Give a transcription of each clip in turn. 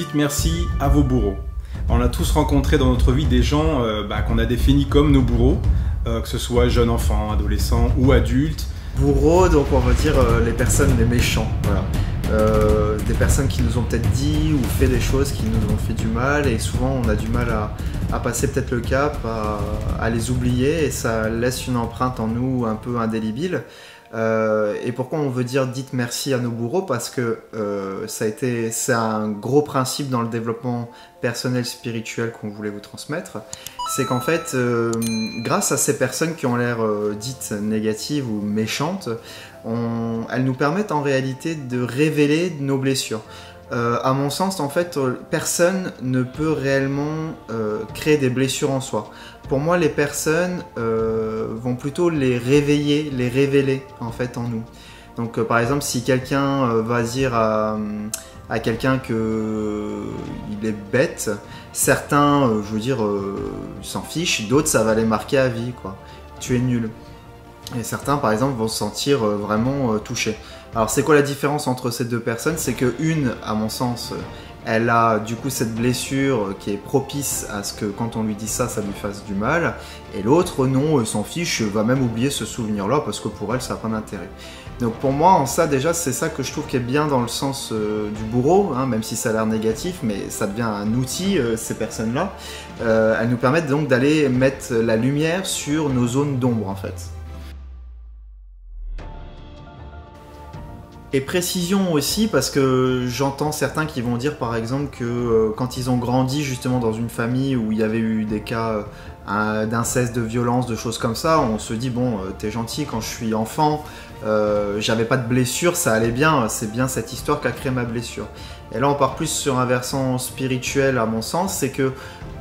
dites merci à vos bourreaux. On a tous rencontré dans notre vie des gens qu'on a définis comme nos bourreaux, que ce soit jeunes enfants, adolescents ou adultes. Bourreaux, donc on va dire les personnes, les méchants, voilà. Des personnes qui nous ont peut-être dit ou fait des choses qui nous ont fait du mal, et souvent on a du mal à passer peut-être le cap, à les oublier, et ça laisse une empreinte en nous un peu indélébile. Et pourquoi on veut dire dites merci à nos bourreaux? Parce que c'est un gros principe dans le développement personnel spirituel qu'on voulait vous transmettre. C'est qu'en fait, grâce à ces personnes qui ont l'air dites négatives ou méchantes, elles nous permettent en réalité de révéler nos blessures. À mon sens, en fait, personne ne peut réellement créer des blessures en soi. Pour moi, les personnes vont plutôt les révéler en fait en nous. Donc, par exemple, si quelqu'un va dire à quelqu'un qu'il est bête, certains, je veux dire, s'en fichent, d'autres, ça va les marquer à vie, quoi. Tu es nul. Et certains, par exemple, vont se sentir vraiment touchés. Alors, c'est quoi la différence entre ces deux personnes? C'est que une, à mon sens, elle a du coup cette blessure qui est propice à ce que quand on lui dit ça, ça lui fasse du mal. Et l'autre, non, s'en fiche, va même oublier ce souvenir-là parce que pour elle, ça n'a pas d'intérêt. Donc pour moi, en ça, déjà, c'est ça que je trouve qui est bien dans le sens du bourreau, hein, même si ça a l'air négatif, mais ça devient un outil, ces personnes-là. Elles nous permettent donc d'aller mettre la lumière sur nos zones d'ombre, en fait. Et précision aussi, parce que j'entends certains qui vont dire par exemple que quand ils ont grandi justement dans une famille où il y avait eu des cas d'inceste, de violence, de choses comme ça, on se dit bon, t'es gentil, quand je suis enfant, j'avais pas de blessure, ça allait bien, c'est bien cette histoire qui a créé ma blessure. Et là on part plus sur un versant spirituel à mon sens, c'est que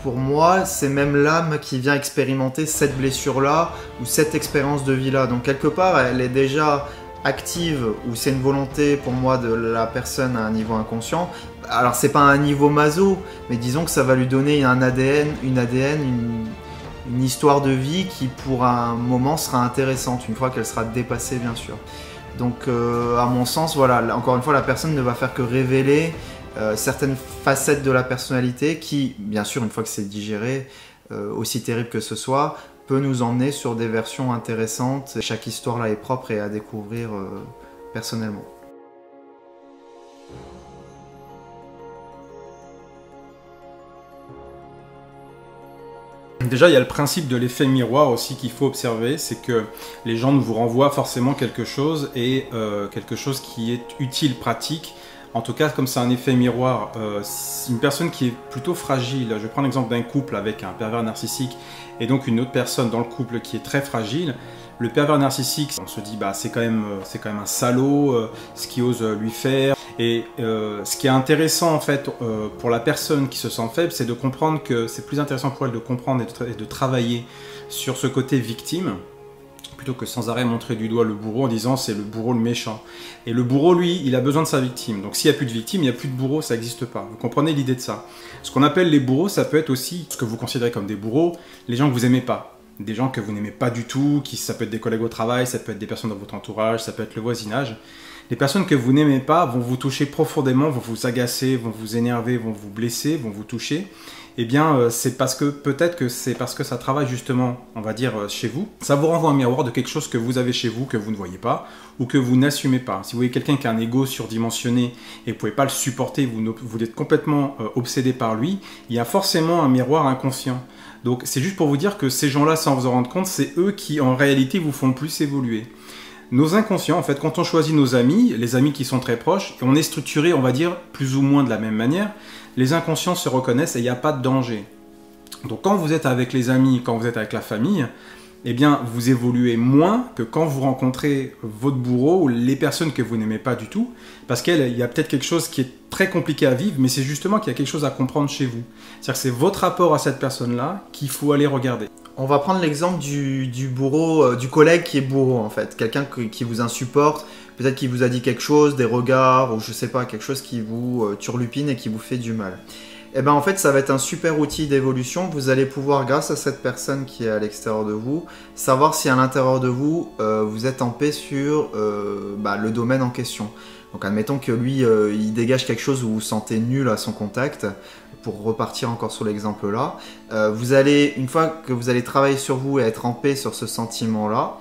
pour moi c'est même l'âme qui vient expérimenter cette blessure-là ou cette expérience de vie-là. Donc quelque part elle est déjà active, ou c'est une volonté pour moi de la personne à un niveau inconscient. Alors c'est pas un niveau maso, mais disons que ça va lui donner un ADN, une histoire de vie qui pour un moment sera intéressante, une fois qu'elle sera dépassée bien sûr. Donc à mon sens, voilà, encore une fois la personne ne va faire que révéler certaines facettes de la personnalité qui, bien sûr une fois que c'est digéré, aussi terrible que ce soit, peut nous emmener sur des versions intéressantes. Chaque histoire là est propre et à découvrir personnellement. Déjà, il y a le principe de l'effet miroir aussi qu'il faut observer, c'est que les gens nous vous renvoient forcément quelque chose et quelque chose qui est utile, pratique. En tout cas, comme c'est un effet miroir, une personne qui est plutôt fragile, je vais prendre l'exemple d'un couple avec un pervers narcissique et donc une autre personne dans le couple qui est très fragile. Le pervers narcissique, on se dit bah c'est quand même un salaud, ce qu'il ose lui faire. Et ce qui est intéressant en fait pour la personne qui se sent faible, c'est de comprendre que c'est plus intéressant pour elle de comprendre et de travailler sur ce côté victime, plutôt que sans arrêt montrer du doigt le bourreau en disant c'est le bourreau le méchant. Et le bourreau, lui, il a besoin de sa victime. Donc s'il n'y a plus de victime, il n'y a plus de bourreau, ça n'existe pas. Vous comprenez l'idée de ça? Ce qu'on appelle les bourreaux, ça peut être aussi ce que vous considérez comme des bourreaux, les gens que vous n'aimez pas. Des gens que vous n'aimez pas du tout, ça peut être des collègues au travail, ça peut être des personnes dans votre entourage, ça peut être le voisinage. Les personnes que vous n'aimez pas vont vous toucher profondément, vont vous agacer, vont vous énerver, vont vous blesser, vont vous toucher. Eh bien, c'est parce que, peut-être que c'est parce que ça travaille justement, on va dire, chez vous. Ça vous renvoie un miroir de quelque chose que vous avez chez vous, que vous ne voyez pas, ou que vous n'assumez pas. Si vous voyez quelqu'un qui a un ego surdimensionné et vous ne pouvez pas le supporter, vous êtes complètement obsédé par lui, il y a forcément un miroir inconscient. Donc c'est juste pour vous dire que ces gens-là, sans vous en rendre compte, c'est eux qui en réalité vous font le plus évoluer. Nos inconscients, en fait, quand on choisit nos amis, les amis qui sont très proches, on est structuré, on va dire, plus ou moins de la même manière, les inconscients se reconnaissent et il n'y a pas de danger. Donc quand vous êtes avec les amis, quand vous êtes avec la famille, eh bien vous évoluez moins que quand vous rencontrez votre bourreau ou les personnes que vous n'aimez pas du tout, parce qu'il y a peut-être quelque chose qui est très compliqué à vivre, mais c'est justement qu'il y a quelque chose à comprendre chez vous. C'est-à-dire que c'est votre rapport à cette personne-là qu'il faut aller regarder. On va prendre l'exemple du bourreau, du collègue qui est bourreau en fait, quelqu'un qui vous insupporte, peut-être qu'il vous a dit quelque chose, des regards, ou je sais pas, quelque chose qui vous turlupine et qui vous fait du mal. et ben en fait ça va être un super outil d'évolution. Vous allez pouvoir, grâce à cette personne qui est à l'extérieur de vous, savoir si à l'intérieur de vous, vous êtes en paix sur le domaine en question. Donc admettons que lui, il dégage quelque chose où vous vous sentez nul à son contact, pour repartir encore sur l'exemple là. Vous allez, une fois que vous allez travailler sur vous et être en paix sur ce sentiment-là,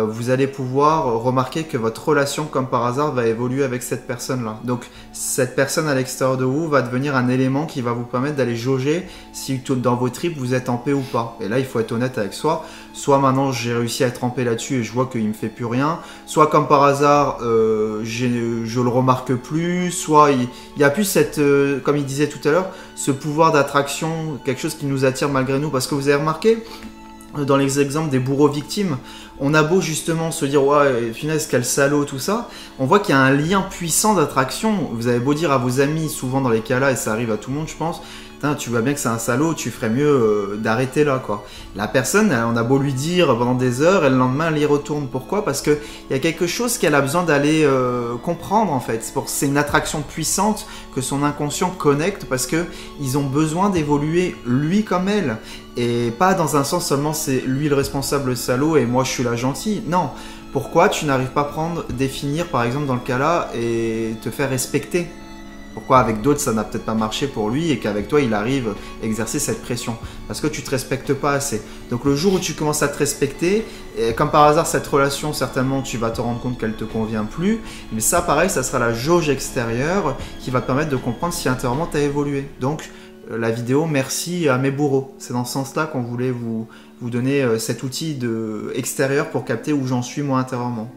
vous allez pouvoir remarquer que votre relation, comme par hasard, va évoluer avec cette personne-là. Donc cette personne à l'extérieur de vous va devenir un élément qui va vous permettre d'aller jauger si dans vos tripes vous êtes en paix ou pas. Et là, il faut être honnête avec soi. Soit maintenant j'ai réussi à être en paix là-dessus et je vois qu'il me fait plus rien. Soit comme par hasard, je le remarque plus. Soit il y a plus cette, comme il disait tout à l'heure, ce pouvoir d'attraction, quelque chose qui nous attire malgré nous. Parce que vous avez remarqué, dans les exemples des bourreaux victimes, on a beau justement se dire ouais, finesse, quel salaud, tout ça, on voit qu'il y a un lien puissant d'attraction. Vous avez beau dire à vos amis, souvent dans les cas-là, et ça arrive à tout le monde, je pense, tu vois bien que c'est un salaud, tu ferais mieux d'arrêter là, quoi. La personne, on a beau lui dire pendant des heures, et le lendemain, elle y retourne. Pourquoi? Parce qu'il y a quelque chose qu'elle a besoin d'aller comprendre, en fait. C'est une attraction puissante que son inconscient connecte, parce qu'ils ont besoin d'évoluer, lui comme elle. Et pas dans un sens seulement, c'est lui le responsable, le salaud, et moi je suis la gentille. Non. Pourquoi tu n'arrives pas à définir, par exemple, dans le cas là, et te faire respecter? Pourquoi avec d'autres ça n'a peut-être pas marché pour lui et qu'avec toi il arrive à exercer cette pression? Parce que tu te respectes pas assez. Donc le jour où tu commences à te respecter, et comme par hasard cette relation, certainement tu vas te rendre compte qu'elle te convient plus. Mais ça pareil, ça sera la jauge extérieure qui va te permettre de comprendre si intérieurement tu as évolué. Donc la vidéo merci à mes bourreaux. C'est dans ce sens-là qu'on voulait vous donner cet outil extérieur pour capter où j'en suis moi intérieurement.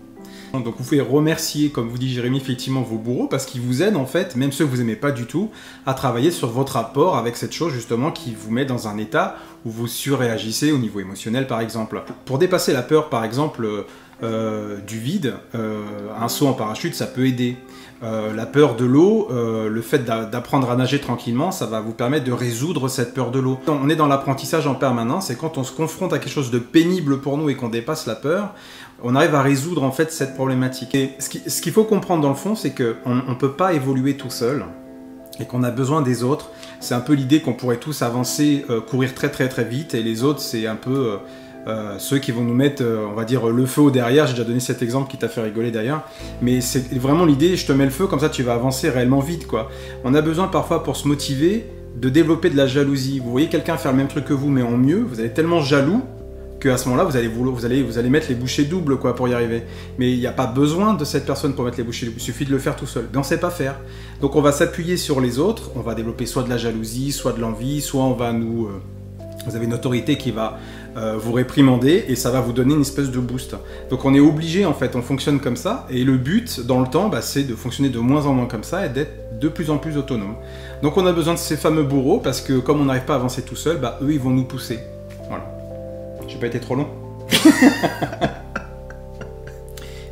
Donc vous pouvez remercier, comme vous dit Jérémy, effectivement vos bourreaux parce qu'ils vous aident en fait, même ceux que vous n'aimez pas du tout, à travailler sur votre rapport avec cette chose justement qui vous met dans un état où vous surréagissez au niveau émotionnel par exemple. Pour dépasser la peur par exemple du vide, un saut en parachute ça peut aider. La peur de l'eau, le fait d'apprendre à nager tranquillement, ça va vous permettre de résoudre cette peur de l'eau. On est dans l'apprentissage en permanence et quand on se confronte à quelque chose de pénible pour nous et qu'on dépasse la peur, on arrive à résoudre en fait cette problématique. Et ce qu'il faut comprendre dans le fond, c'est qu'on ne peut pas évoluer tout seul et qu'on a besoin des autres. C'est un peu l'idée qu'on pourrait tous avancer, courir très très très vite et les autres c'est un peu... ceux qui vont nous mettre, on va dire, le feu au derrière. J'ai déjà donné cet exemple qui t'a fait rigoler d'ailleurs. Mais c'est vraiment l'idée, je te mets le feu, comme ça tu vas avancer réellement vite, quoi. On a besoin parfois pour se motiver de développer de la jalousie. Vous voyez quelqu'un faire le même truc que vous, mais en mieux, vous allez tellement jaloux qu'à ce moment-là, vous allez mettre les bouchées doubles quoi, pour y arriver. Mais il n'y a pas besoin de cette personne pour mettre les bouchées doubles, il suffit de le faire tout seul. Mais on ne sait pas faire. Donc on va s'appuyer sur les autres, on va développer soit de la jalousie, soit de l'envie, soit on va nous... vous avez une autorité qui va vous réprimander et ça va vous donner une espèce de boost. Donc on est obligé en fait, on fonctionne comme ça et le but dans le temps, c'est de fonctionner de moins en moins comme ça et d'être de plus en plus autonome. Donc on a besoin de ces fameux bourreaux parce que comme on n'arrive pas à avancer tout seul, eux ils vont nous pousser. Voilà. J'ai pas été trop long.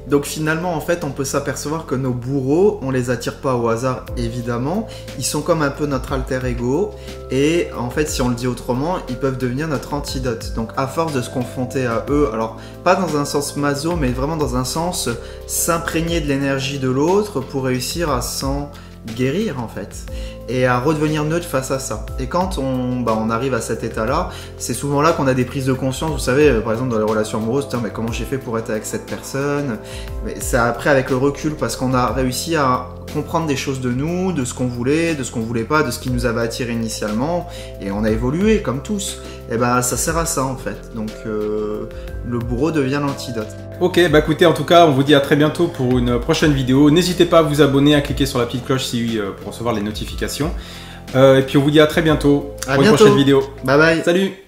Donc finalement, en fait, on peut s'apercevoir que nos bourreaux, on les attire pas au hasard, évidemment. Ils sont comme un peu notre alter ego. Et en fait, si on le dit autrement, ils peuvent devenir notre antidote. Donc à force de se confronter à eux, alors pas dans un sens maso, mais vraiment dans un sens s'imprégner de l'énergie de l'autre pour réussir à s'en guérir en fait. Et à redevenir neutre face à ça. Et quand on arrive à cet état-là, c'est souvent là qu'on a des prises de conscience. Vous savez, par exemple dans les relations amoureuses, mais comment j'ai fait pour être avec cette personne? Mais c'est après avec le recul parce qu'on a réussi à comprendre des choses de nous, de ce qu'on voulait, de ce qu'on voulait pas, de ce qui nous avait attiré initialement, et on a évolué comme tous. Et ça sert à ça en fait. Donc le bourreau devient l'antidote. Ok, écoutez, en tout cas, on vous dit à très bientôt pour une prochaine vidéo. N'hésitez pas à vous abonner, à cliquer sur la petite cloche pour recevoir les notifications. Et puis on vous dit à très bientôt pour une prochaine vidéo. Bye bye. Salut.